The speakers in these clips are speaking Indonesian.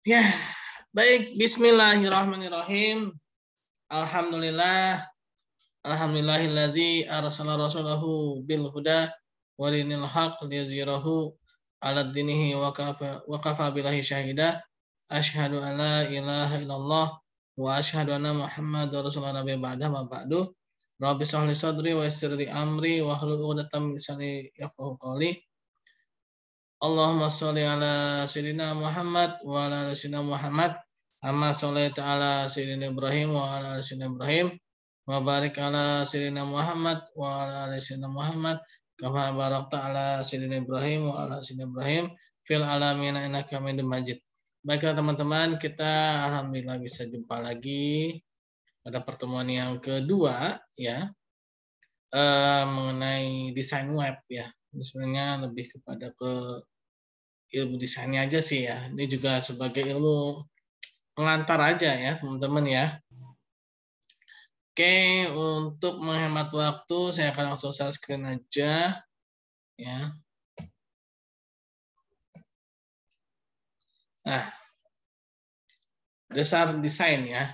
Ya, baik. Bismillahirrahmanirrahim. Alhamdulillah. Alhamdulillahilladzi arsala rasulahu bil huda wa dinil haq liyuzhirahu 'ala dinihi wa kafa billahi syahida. Asyhadu an la ilaha illallah wa asyhadu anna Muhammadar rasulullah nabi ba'da ma ba'du. Rabbi shrah li sadri wa yassir li amri wa hlul 'uqdatam min lisani yafqahu qawli. Allahumma sholli ala sayyidina Muhammad wa ala ali sayyidina Muhammad amma shallaita ala sayyidina Ibrahim wa ala ali sayyidina Ibrahim wa barik ala sayyidina Muhammad wa ala ali sayyidina Muhammad kama barakta ala sayyidina Ibrahim wa ala ali sayyidina Ibrahim fil alamin innaka Hamidum Majid. Baiklah teman-teman, kita alhamdulillah bisa jumpa lagi pada pertemuan yang kedua ya, mengenai desain web ya. Ini sebenarnya lebih kepada ke ilmu desainnya aja sih ya. Ini juga sebagai ilmu pengantar aja ya teman-teman ya. Oke, untuk menghemat waktu saya akan langsung share screen aja ya. Nah, dasar desain ya.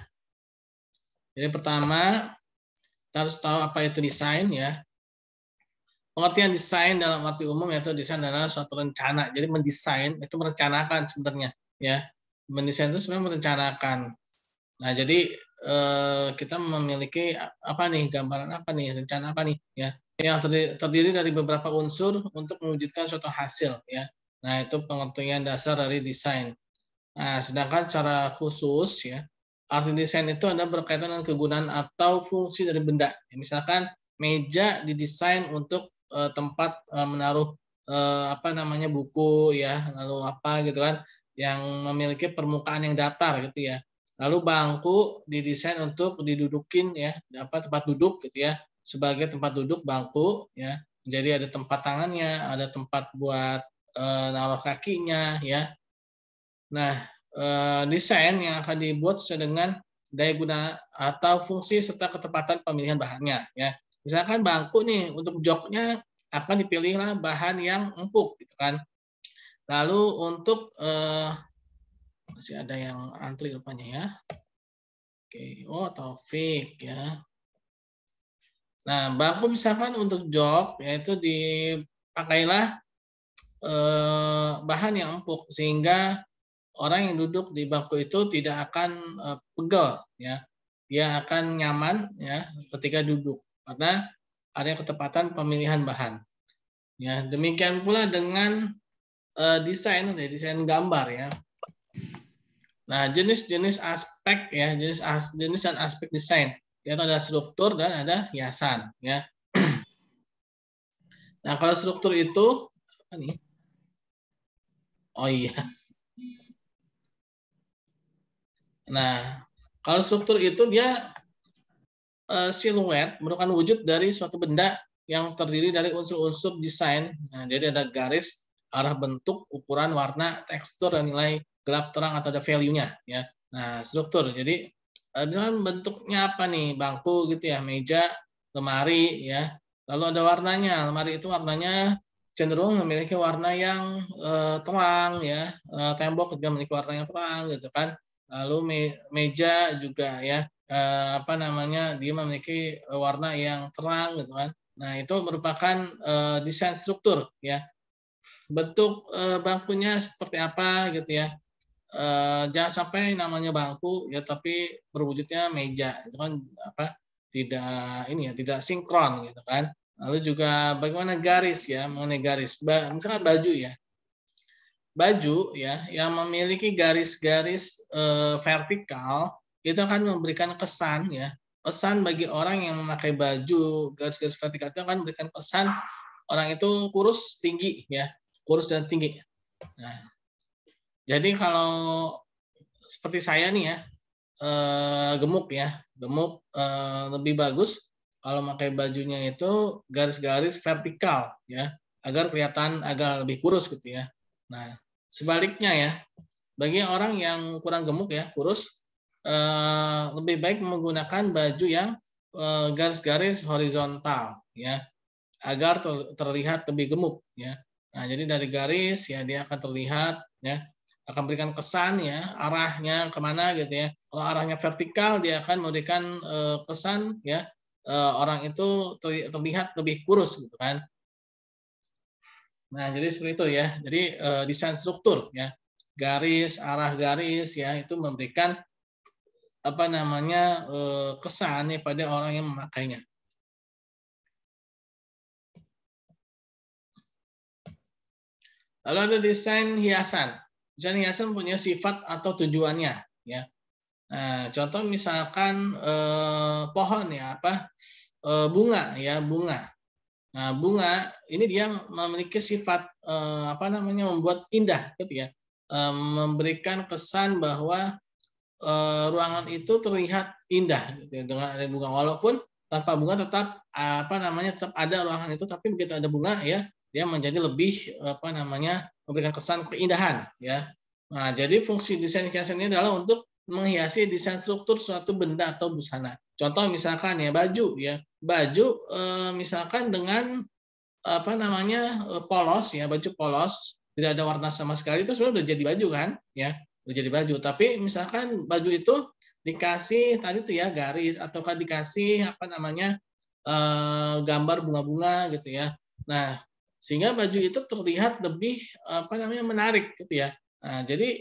Jadi pertama kita harus tahu apa itu desain ya. Pengertian desain dalam arti umum yaitu desain adalah suatu rencana. Jadi mendesain itu merencanakan sebenarnya ya. Mendesain itu sebenarnya merencanakan. Nah, jadi kita memiliki apa nih, gambaran apa nih, rencana apa nih ya. Yang terdiri dari beberapa unsur untuk mewujudkan suatu hasil ya. Nah, itu pengertian dasar dari desain. Nah, sedangkan secara khusus ya, arti desain itu adalah berkaitan dengan kegunaan atau fungsi dari benda. Ya, misalkan meja didesain untuk tempat menaruh apa namanya buku ya, lalu apa gitu kan, yang memiliki permukaan yang datar gitu ya. Lalu bangku didesain untuk didudukin ya, apa tempat duduk gitu ya, sebagai tempat duduk bangku ya. Jadi ada tempat tangannya, ada tempat buat naruh kakinya ya. Nah, desain yang akan dibuat sesuai dengan daya guna atau fungsi serta ketepatan pemilihan bahannya ya. Misalkan bangku nih untuk joknya akan dipilihlah bahan yang empuk gitu kan. Lalu untuk masih ada yang antri rupanya ya. Oke, oh Taufik ya. Nah, bangku misalkan untuk jok yaitu dipakailah bahan yang empuk sehingga orang yang duduk di bangku itu tidak akan pegel ya. Dia akan nyaman ya ketika duduk karena ada ketepatan pemilihan bahan. Ya, demikian pula dengan desain gambar ya. Nah, jenis-jenis aspek ya, jenis dan aspek desain. Yaitu ada struktur dan ada hiasan ya. Nah, kalau struktur itu apa nih? Oh iya. Nah, kalau struktur itu dia siluet merupakan wujud dari suatu benda yang terdiri dari unsur-unsur desain. Nah, jadi ada garis, arah bentuk, ukuran, warna, tekstur, dan nilai gelap terang atau ada value-nya ya. Nah, struktur. Jadi misalkan bentuknya apa nih? Bangku gitu ya, meja, lemari ya. Lalu ada warnanya. Lemari itu warnanya cenderung memiliki warna yang terang ya. Tembok juga memiliki warna yang terang gitu kan. Lalu meja juga ya, apa namanya, dia memiliki warna yang terang gitu kan. Nah, itu merupakan desain struktur ya. Bentuk bangkunya seperti apa gitu ya. Jangan sampai namanya bangku ya tapi berwujudnya meja. Itu kan apa? Tidak ini ya, tidak sinkron gitu kan. Lalu juga bagaimana garis ya, mengenai garis. Misalkan baju ya. Baju ya yang memiliki garis-garis vertikal itu akan memberikan kesan ya, pesan bagi orang yang memakai baju garis-garis vertikal itu akan memberikan pesan orang itu kurus tinggi ya, kurus dan tinggi. Nah, jadi kalau seperti saya nih ya, gemuk ya, gemuk, lebih bagus kalau memakai bajunya itu garis-garis vertikal ya, agar kelihatan agak lebih kurus gitu ya. Nah, sebaliknya ya, bagi orang yang kurang gemuk ya, kurus, lebih baik menggunakan baju yang garis-garis horizontal ya, agar terlihat lebih gemuk ya. Nah, jadi dari garis ya dia akan terlihat ya akan memberikan kesan ya, arahnya kemana gitu ya. Kalau arahnya vertikal dia akan memberikan kesan ya, orang itu terlihat lebih kurus gitu kan. Nah, jadi seperti itu ya. Jadi desain struktur ya. Garis, arah garis ya itu memberikan apa namanya kesan ya pada orang yang memakainya. Lalu ada desain hiasan. Desain hiasan punya sifat atau tujuannya ya. Nah, contoh misalkan pohon ya bunga ya, bunga. Nah, bunga ini dia memiliki sifat apa namanya membuat indah gitu ya. Memberikan kesan bahwa ruangan itu terlihat indah gitu ya, dengan ada bunga, walaupun tanpa bunga tetap apa namanya tetap ada ruangan itu, tapi begitu ada bunga ya dia menjadi lebih apa namanya memberikan kesan keindahan ya. Nah, jadi fungsi desain hiasan ini adalah untuk menghiasi desain struktur suatu benda atau busana. Contoh misalkan ya baju ya, baju misalkan dengan apa namanya polos ya, baju polos tidak ada warna sama sekali, itu sebenarnya udah jadi baju kan ya, udah jadi baju. Tapi misalkan baju itu dikasih tadi tuh ya garis ataukah dikasih apa namanya gambar bunga-bunga gitu ya. Nah, sehingga baju itu terlihat lebih apa namanya menarik gitu ya. Nah, jadi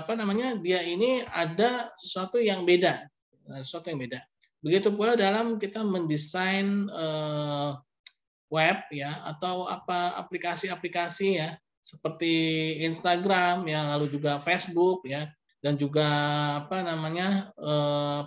apa namanya dia ini ada sesuatu yang beda, sesuatu yang beda. Begitu pula dalam kita mendesain web ya atau apa aplikasi-aplikasi ya seperti Instagram ya, lalu juga Facebook ya, dan juga apa namanya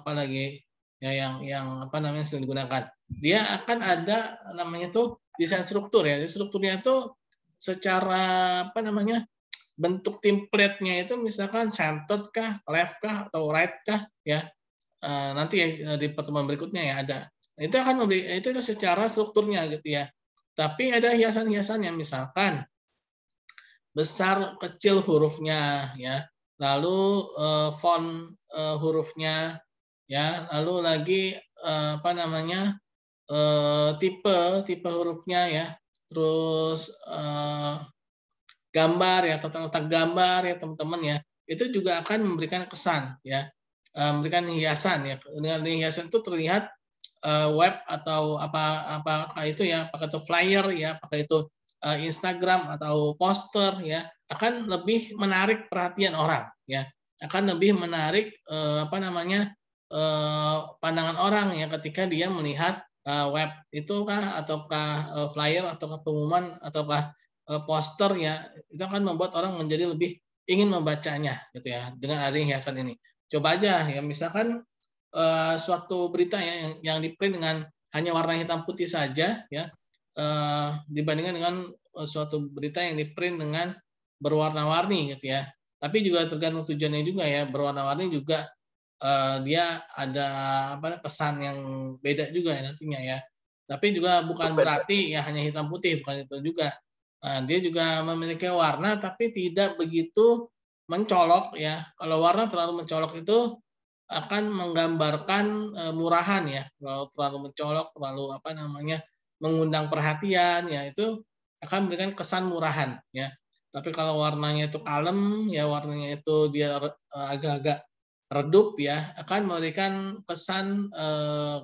apalagi ya yang apa namanya sering digunakan. Dia akan ada namanya tuh desain struktur ya. Strukturnya itu secara apa namanya bentuk template-nya itu misalkan centered kah, left kah, atau right kah ya. Nanti ya di pertemuan berikutnya ya ada. Itu akan memberi itu secara strukturnya gitu ya. Tapi ada hiasan-hiasan yang misalkan besar kecil hurufnya ya. Lalu font hurufnya ya, lalu lagi apa namanya? Tipe hurufnya ya. Terus gambar ya, tata letak gambar ya teman-teman ya. Itu juga akan memberikan kesan ya. Memberikan hiasan ya. Dengan hiasan itu terlihat web atau apakah itu ya, apakah itu flyer ya, apakah itu Instagram atau poster ya, akan lebih menarik perhatian orang ya, akan lebih menarik apa namanya pandangan orang ya ketika dia melihat web itu kah ataukah flyer ataukah pengumuman ataukah poster ya, itu akan membuat orang menjadi lebih ingin membacanya gitu ya dengan adanya hiasan ini. Coba aja ya misalkan suatu berita ya yang di-print dengan hanya warna hitam putih saja ya dibandingkan dengan suatu berita yang di-print dengan berwarna-warni gitu ya. Tapi juga tergantung tujuannya juga ya, berwarna-warni juga dia ada apa pesan yang beda juga ya nantinya ya. Tapi juga bukan berarti ya hanya hitam putih, bukan itu juga. Dia juga memiliki warna tapi tidak begitu mencolok ya. Kalau warna terlalu mencolok itu akan menggambarkan murahan ya. Kalau terlalu mencolok, terlalu apa namanya mengundang perhatian ya itu akan memberikan kesan murahan ya. Tapi kalau warnanya itu kalem ya, warnanya itu dia agak-agak redup ya, akan memberikan kesan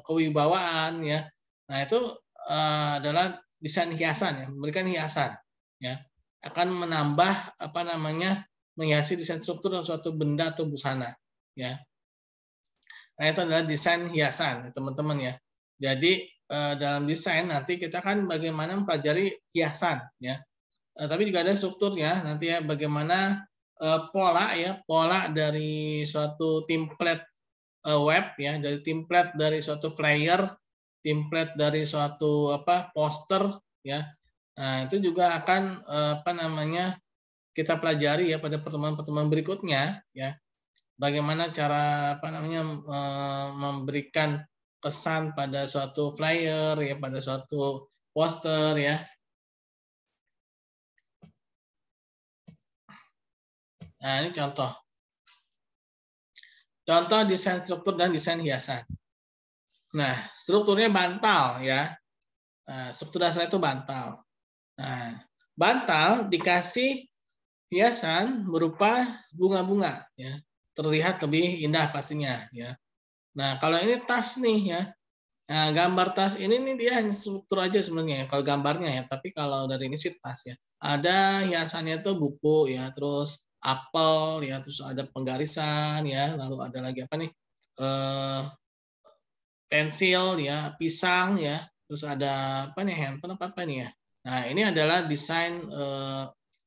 kewibawaan ya. Nah, itu adalah desain hiasan ya, memberikan hiasan ya. Akan menambah apa namanya menghiasi desain struktur dalam suatu benda atau busana ya. Nah, itu adalah desain hiasan, teman-teman ya. Jadi dalam desain nanti kita kan bagaimana mempelajari hiasan ya. Tapi juga ada strukturnya nanti ya, bagaimana pola dari suatu template web ya, dari template dari suatu flyer, template dari suatu apa poster ya. Nah, itu juga akan apa namanya kita pelajari ya pada pertemuan-pertemuan berikutnya ya. Bagaimana cara apa namanya memberikan kesan pada suatu flyer ya, pada suatu poster ya. Nah, ini contoh. Contoh desain struktur dan desain hiasan. Nah, strukturnya bantal ya. Nah, struktur dasar itu bantal. Nah, bantal dikasih hiasan berupa bunga-bunga ya. Terlihat lebih indah pastinya ya. Nah, kalau ini tas nih ya. Nah, gambar tas ini nih dia hanya struktur aja sebenarnya ya, kalau gambarnya ya. Tapi kalau dari ini sih tas ya. Ada hiasannya tuh buku ya, terus apel ya, terus ada penggarisan ya, lalu ada lagi apa nih? Pensil ya, pisang ya, terus ada apa nih handphone apa nih ya. Nah, ini adalah desain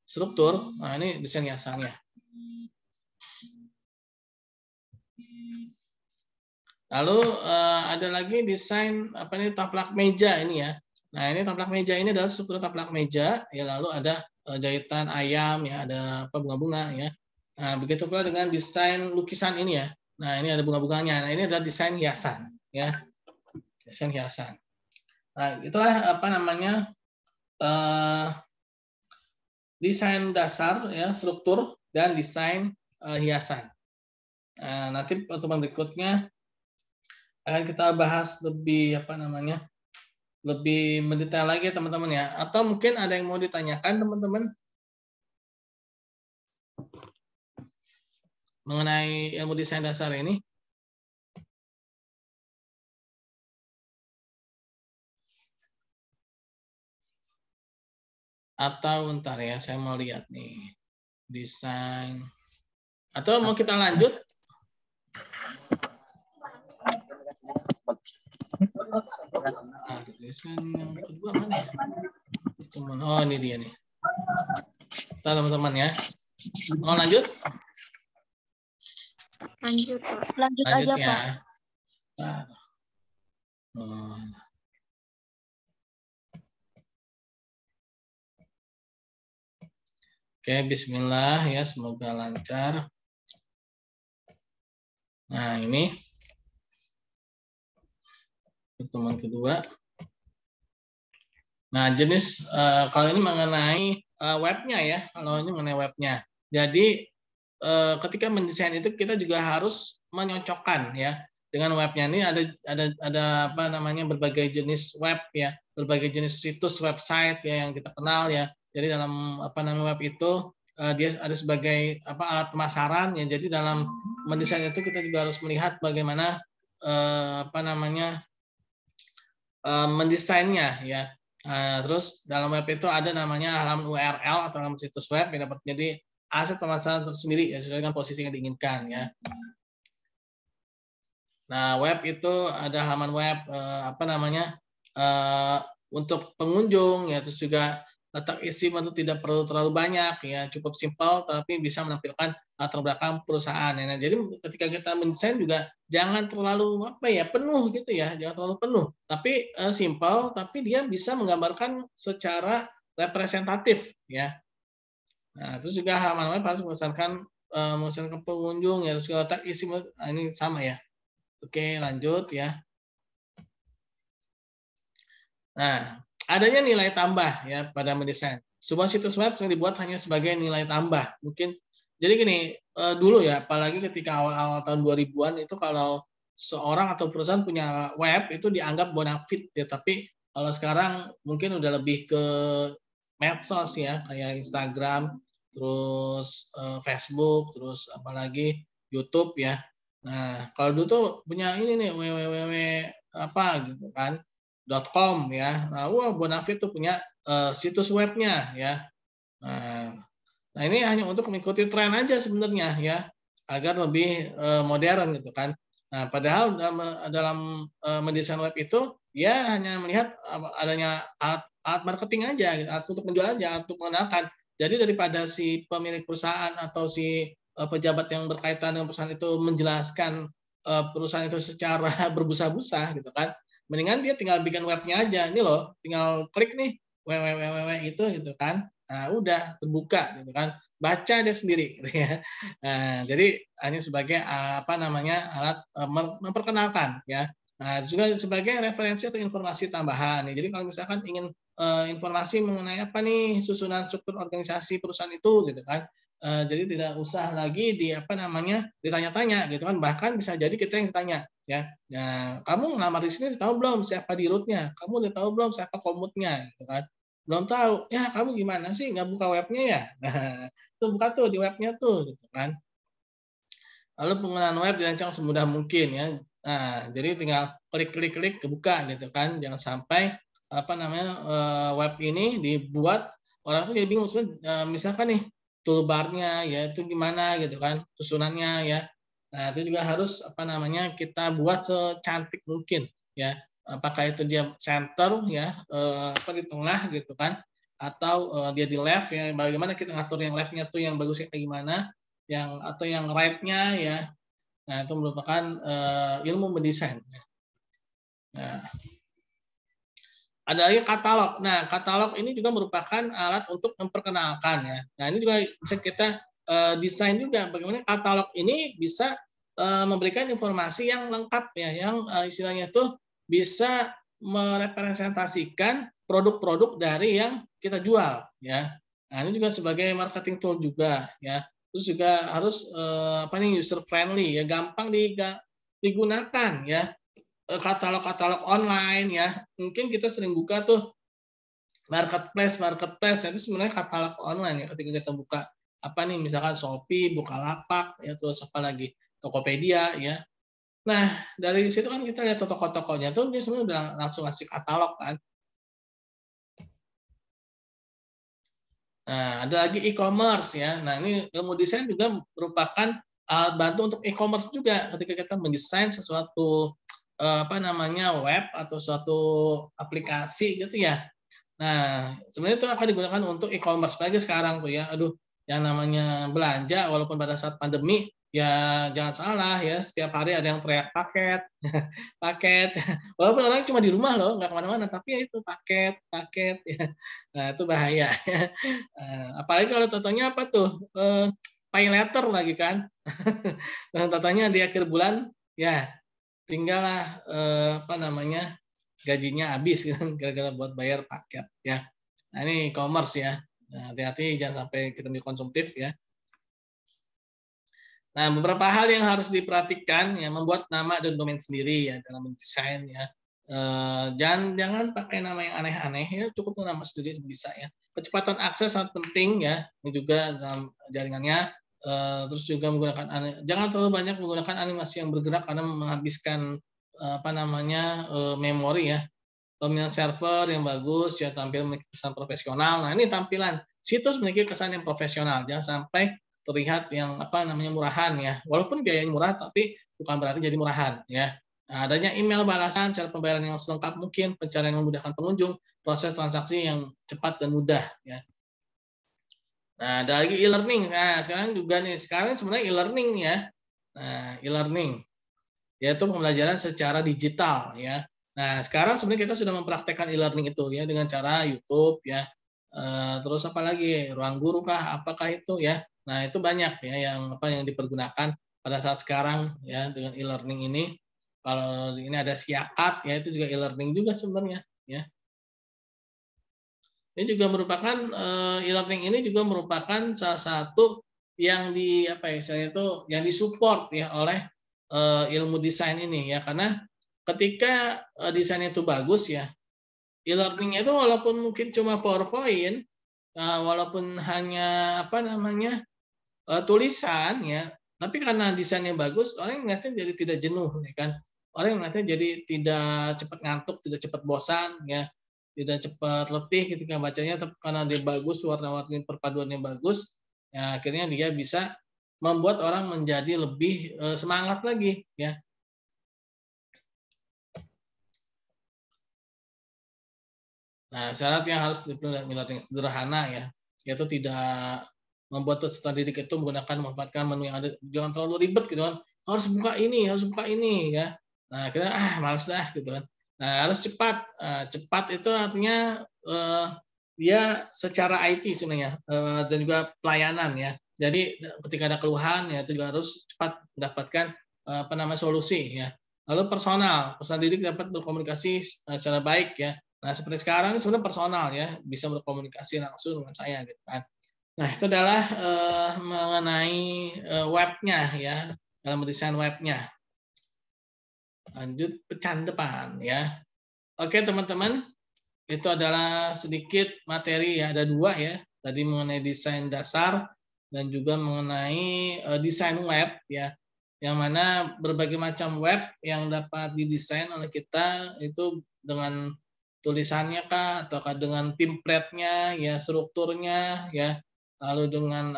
struktur. Nah, ini desain hiasannya. Lalu ada lagi desain apa nih taplak meja ini ya. Nah, ini taplak meja ini adalah struktur taplak meja ya, lalu ada jahitan ayam ya, ada apa bunga-bunga ya. Nah, begitu pula dengan desain lukisan ini ya. Nah, ini ada bunga-bunganya. Nah, ini adalah desain hiasan ya. Desain hiasan. Nah, itulah apa namanya desain dasar ya, struktur dan desain hiasan. Nah, nanti pertemuan berikutnya akan kita bahas lebih apa namanya, lebih mendetail lagi teman-teman ya. Atau mungkin ada yang mau ditanyakan teman-teman mengenai ilmu desain dasar ini? Atau ntar ya, saya mau lihat nih desain. Atau mau kita lanjut? Nah, desain yang kedua mana ya? Oh, ini dia nih. Kita teman-teman ya. Mau lanjut? Lanjut, Pak. Lanjut aja, ya. Pak. Nah. Oke, bismillah ya, semoga lancar. Nah, ini pertemuan kedua. Nah, jenis kalau ini mengenai webnya ya, kalau ini mengenai webnya. Jadi ketika mendesain itu kita juga harus menyocokkan ya dengan webnya. Ini ada apa namanya berbagai jenis web ya, berbagai jenis situs website ya yang kita kenal ya. Jadi dalam apa namanya web itu dia ada sebagai apa alat pemasaran ya. Jadi dalam mendesain itu kita juga harus melihat bagaimana apa namanya mendesainnya ya. Terus dalam web itu ada namanya halaman URL atau halaman situs web yang dapat menjadi aset pemasaran tersendiri ya sesuai dengan posisi yang diinginkan ya. Nah, web itu ada halaman web apa namanya untuk pengunjung ya, terus juga letak isi itu tidak perlu terlalu banyak ya, cukup simpel tapi bisa menampilkan latar belakang perusahaan ya. Nah, jadi ketika kita mendesain juga jangan terlalu apa ya penuh gitu ya, jangan terlalu penuh, tapi simpel tapi dia bisa menggambarkan secara representatif ya. Nah, terus juga halaman web harus mengesankan pengunjung ya, terus juga letak isi ini sama ya. Oke, lanjut ya. Nah, adanya nilai tambah ya pada mendesain. Sebuah situs web yang dibuat hanya sebagai nilai tambah. Mungkin jadi gini, dulu ya, apalagi ketika awal-awal tahun 2000-an itu kalau seorang atau perusahaan punya web itu dianggap bonafit ya, tapi kalau sekarang mungkin udah lebih ke medsos ya, kayak Instagram, terus Facebook, terus apalagi YouTube ya. Nah, kalau dulu tuh punya ini nih www apa gitu kan .com ya. Nah, wah Bonafit tuh punya situs webnya ya. Nah, ini hanya untuk mengikuti tren aja sebenarnya ya, agar lebih modern gitu kan. Nah, padahal dalam mendesain web itu dia hanya melihat adanya alat marketing aja, gitu, alat untuk menjual aja, alat untuk mengenalkan. Jadi daripada si pemilik perusahaan atau si pejabat yang berkaitan dengan perusahaan itu menjelaskan perusahaan itu secara berbusa-busa gitu kan, mendingan dia tinggal bikin webnya aja. Ini loh, tinggal klik nih www itu gitu kan. Nah, udah terbuka gitu kan. Baca dia sendiri gitu ya. Nah, jadi hanya sebagai apa namanya alat memperkenalkan ya. Nah, juga sebagai referensi atau informasi tambahan. Ya. Jadi kalau misalkan ingin informasi mengenai apa nih susunan struktur organisasi perusahaan itu gitu kan. Jadi tidak usah lagi di apa namanya ditanya-tanya gitu kan, bahkan bisa jadi kita yang ditanya ya. Nah, kamu ngelamar di sini tahu belum siapa di rootnya, kamu udah tahu belum siapa komutnya gitu kan. belum tahu. Ya, kamu gimana sih nggak buka webnya ya? Nah, tuh buka tuh di webnya tuh, gitu kan. Lalu penggunaan web dirancang semudah mungkin ya. Nah, jadi tinggal klik kebuka gitu kan. Jangan sampai web ini dibuat orang tuh jadi bingung. Misalkan nih toolbar-nya ya itu gimana gitu kan, susunannya ya. Nah, itu juga harus kita buat secantik mungkin ya. Apakah itu dia center ya di tengah gitu kan, atau dia di left ya. Bagaimana kita ngatur yang left-nya tuh yang bagusnya kayak gimana, atau yang right-nya ya. Nah, itu merupakan ilmu mendesain. Nah, ada lagi katalog. Nah, katalog ini juga merupakan alat untuk memperkenalkan ya. Nah, ini juga bisa kita desain juga bagaimana katalog ini bisa memberikan informasi yang lengkap ya, yang istilahnya itu bisa merepresentasikan produk-produk dari yang kita jual ya. Nah, ini juga sebagai marketing tool juga ya. Terus juga harus user friendly ya, gampang digunakan ya. Katalog-katalog online ya. Mungkin kita sering buka tuh marketplace itu sebenarnya katalog online ya, ketika kita buka misalkan Shopee, Bukalapak ya, terus apa lagi Tokopedia ya. Nah, dari situ kan kita lihat toko-tokonya tuh dia sebenarnya udah langsung ngasih katalog kan. Nah, ada lagi e-commerce ya. Nah, ini ilmu desain juga merupakan alat bantu untuk e-commerce juga ketika kita mendesain sesuatu web atau suatu aplikasi gitu ya. Nah, sebenarnya itu akan digunakan untuk e-commerce lagi sekarang tuh ya. Aduh, yang namanya belanja walaupun pada saat pandemi ya jangan salah ya, setiap hari ada yang teriak paket, paket. Walaupun orang cuma di rumah loh, nggak kemana-mana, tapi ya itu paket, paket ya. Nah, itu bahaya. Apalagi kalau totonya apa tuh? Pay letter lagi kan. Dan totonya di akhir bulan ya tinggal gajinya habis kan gara-gara buat bayar paket ya. Nah, ini e-commerce ya. Nah, hati-hati jangan sampai kita menjadi konsumtif ya. Nah, beberapa hal yang harus diperhatikan ya, membuat nama dan domain sendiri ya dalam mendesain ya. Jangan pakai nama yang aneh-aneh ya, cukup nama sendiri bisa ya. Kecepatan akses sangat penting ya, ini juga dalam jaringannya. Terus juga jangan terlalu banyak menggunakan animasi yang bergerak karena menghabiskan memori ya. Dominan server yang bagus ya, tampil memiliki kesan profesional. Nah, ini tampilan situs memiliki kesan yang profesional, jangan sampai terlihat yang murahan ya. Walaupun biayanya murah tapi bukan berarti jadi murahan ya. Nah, adanya email balasan, cara pembayaran yang selengkap mungkin, pencarian yang memudahkan pengunjung, proses transaksi yang cepat dan mudah ya. Nah, ada lagi e-learning. Nah, sekarang sebenarnya e-learning ya. Nah, e-learning yaitu pembelajaran secara digital ya. Nah, sekarang sebenarnya kita sudah mempraktekkan e-learning itu ya dengan cara YouTube ya. Terus apa lagi? Ruang Guru kah? Apakah itu ya? Nah, itu banyak ya yang dipergunakan pada saat sekarang ya dengan e-learning ini. Kalau ini ada Siakat ya, itu juga e-learning juga sebenarnya ya. Ini juga merupakan e-learning ini juga merupakan salah satu yang yang disupport ya oleh ilmu desain ini ya, karena ketika desainnya itu bagus ya, e-learning itu walaupun mungkin cuma PowerPoint, walaupun hanya tulisan ya, tapi karena desainnya bagus, orang melihatnya jadi tidak jenuh ya kan. Orang melihatnya jadi tidak cepat ngantuk, tidak cepat bosan ya, tidak cepat letih ketika bacanya, tapi karena dia bagus, warna-warni perpaduannya bagus, ya akhirnya dia bisa membuat orang menjadi lebih semangat lagi ya. Nah, syarat yang harus dipenuhi yang sederhana ya, yaitu tidak membuat peserta didik itu memanfaatkan menu yang ada, jangan terlalu ribet gitu kan. Harus buka ini ya. Nah, akhirnya malas dah gitu kan. Nah, harus cepat. Cepat itu artinya dia secara IT sebenarnya dan juga pelayanan ya. Jadi ketika ada keluhan ya itu juga harus cepat mendapatkan solusi ya. Lalu personal, peserta didik dapat berkomunikasi secara baik ya. Nah, seperti sekarang ini sebenarnya personal ya, bisa berkomunikasi langsung dengan saya gitu kan. Nah, itu adalah mengenai webnya ya, dalam mendesain webnya. Lanjut pecahan depan ya. Oke, teman-teman. itu adalah sedikit materi ya, ada 2 ya. Tadi mengenai desain dasar dan juga mengenai desain web ya. Yang mana berbagai macam web yang dapat didesain oleh kita itu dengan tulisannya kah ataukah dengan template-nya ya, strukturnya ya. Lalu dengan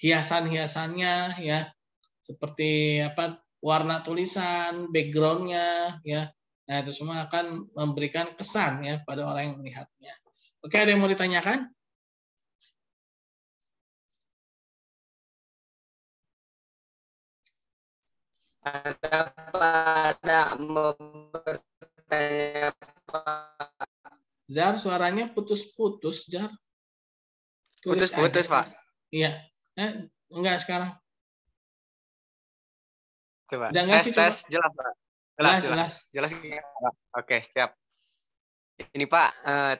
hiasan-hiasannya ya, seperti warna tulisan, background-nya ya. Nah, itu semua akan memberikan kesan ya pada orang yang melihatnya. Oke, ada yang mau ditanyakan? Ada mau bertanya Pak. Jar, suaranya putus-putus, Jar. Putus-putus, Pak. Iya. Enggak sekarang. Coba. Udah enggak sih, coba. Tes, jelas, Pak. Jelas. Oke, siap. Ini Pak,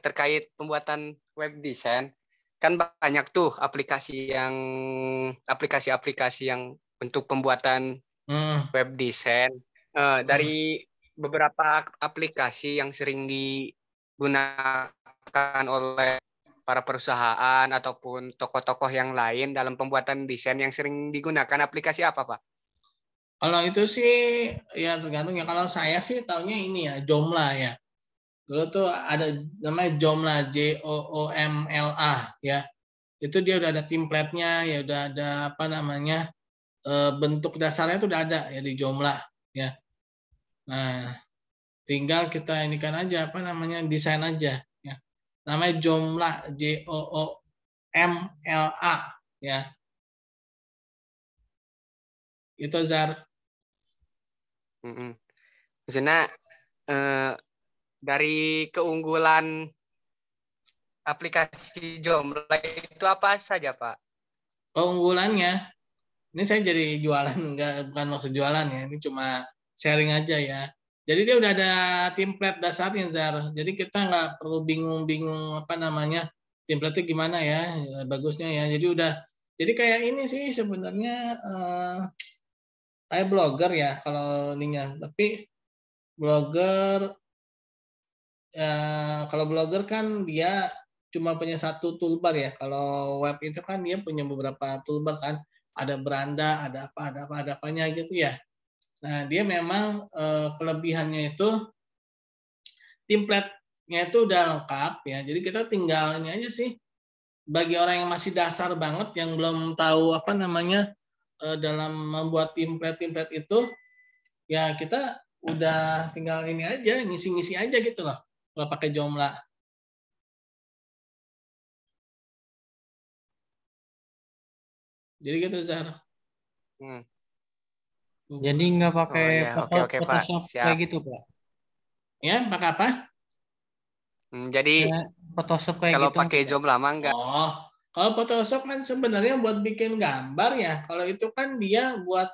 terkait pembuatan web design, kan banyak tuh aplikasi yang untuk pembuatan web design. Dari beberapa aplikasi yang sering digunakan oleh para perusahaan ataupun tokoh-tokoh yang lain dalam pembuatan desain yang sering digunakan aplikasi apa, Pak? Kalau itu sih ya tergantung ya. Kalau saya sih taunya ini ya, Joomla ya. Dulu tuh ada namanya Joomla, Joomla ya. Itu dia udah ada template-nya, ya udah ada bentuk dasarnya itu udah ada ya di Joomla ya. Nah, tinggal kita inikan aja desain aja ya. Namanya Joomla, Joomla ya. Itu Zar. Maksudnya dari keunggulan aplikasi Joomla itu apa saja, Pak? Keunggulannya, ini saya jadi jualan, bukan maksud jualan ya, ini cuma sharing aja ya. Jadi dia udah ada template dasarnya, Zar. Jadi kita nggak perlu bingung-bingung template-nya gimana ya, bagusnya ya. Jadi kayak ini sih sebenarnya kayak blogger ya kalau ininya. Tapi blogger kalau blogger kan dia cuma punya satu toolbar ya. Kalau web itu kan dia punya beberapa toolbar kan. Ada beranda, ada apanya gitu ya. Nah, dia memang kelebihannya itu template-nya itu udah lengkap ya. Jadi kita tinggal ini aja sih. Bagi orang yang masih dasar banget yang belum tahu dalam membuat template itu, ya kita udah tinggal ini aja, ngisi-ngisi aja gitu loh. Kalau pakai Joomla. Jadi gitu, Zar. Jadi nggak pakai Oke, Photoshop Pak. kayak gitu, Pak? Ya, pakai apa? Jadi Photoshop kayak kalau gitu. Kalau pakai Joomla mah enggak. Oh, kalau Photoshop kan sebenarnya buat bikin gambar ya. Kalau itu kan dia buat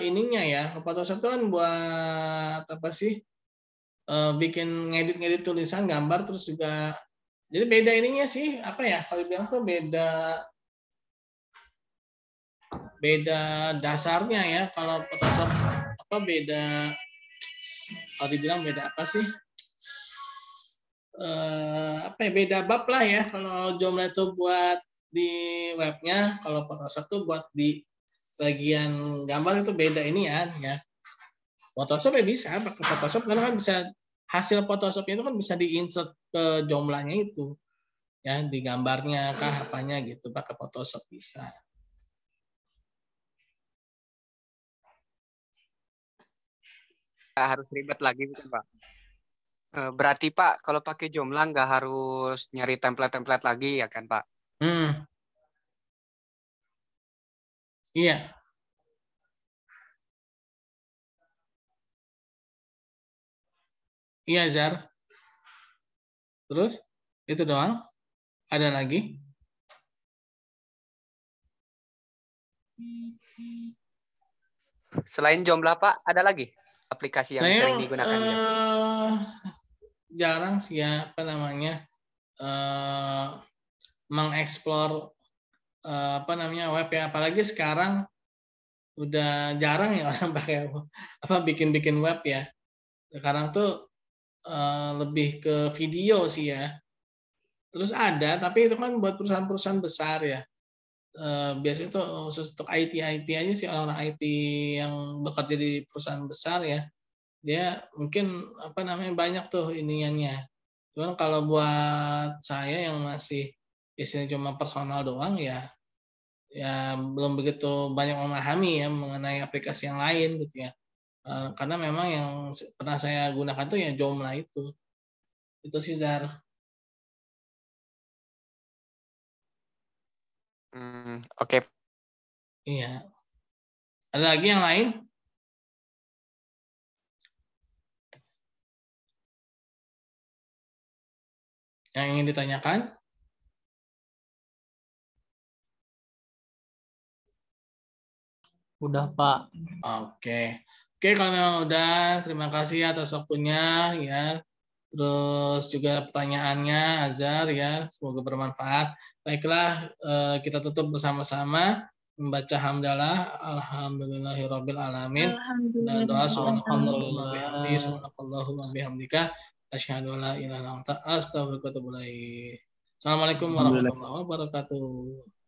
ininya ya. Photoshop itu kan buat apa sih? Bikin ngedit tulisan, gambar, terus juga. Jadi beda ininya sih, apa ya? Kalau bilang tuh beda dasarnya ya. Kalau Photoshop beda, kalau dibilang beda apa sih? Beda bab lah ya. Kalau Joomla itu buat di webnya, kalau Photoshop tuh buat di bagian gambar itu beda ini ya. Photoshop ya bisa pakai Photoshop karena kan bisa hasil Photoshop itu kan bisa diinsert ke Joomla-nya itu. Ya, di gambarnya kah apanya gitu pakai Photoshop bisa. Harus ribet lagi bukan, Pak? Berarti Pak, kalau pakai Joomla nggak harus nyari template-template lagi ya kan, Pak? Iya. Iya, Zar. Terus itu doang? Ada lagi? Selain Joomla, Pak, ada lagi aplikasi yang sering digunakan? Jarang sih ya, mengeksplor web ya, apalagi sekarang udah jarang ya orang pakai bikin web ya. Sekarang tuh lebih ke video sih ya. Terus ada, tapi itu kan buat perusahaan-perusahaan besar ya. Biasanya itu khusus untuk IT aja sih, orang-orang IT yang bekerja di perusahaan besar ya. Dia mungkin banyak tuh iniannya. Cuman kalau buat saya yang masih isinya cuma personal doang ya belum begitu banyak memahami ya mengenai aplikasi yang lain gitu ya. Karena memang yang pernah saya gunakan tuh ya Joomla itu. Itu sih Zar. Oke. Iya. Ada lagi yang lain? Yang ingin ditanyakan? Udah, Pak. Oke. Oke, kalau memang udah, terima kasih atas waktunya ya. Terus juga pertanyaannya Azhar ya, semoga bermanfaat. Baiklah, kita tutup bersama-sama membaca hamdalah alhamdulillahirabbil alamin dan doa subhanakallahumma bihamdika subhanakallahumma bihamdika asyhadu an la ilaha illa anta astaghfiruka wa atubu ilaik. Assalamualaikum warahmatullahi wabarakatuh.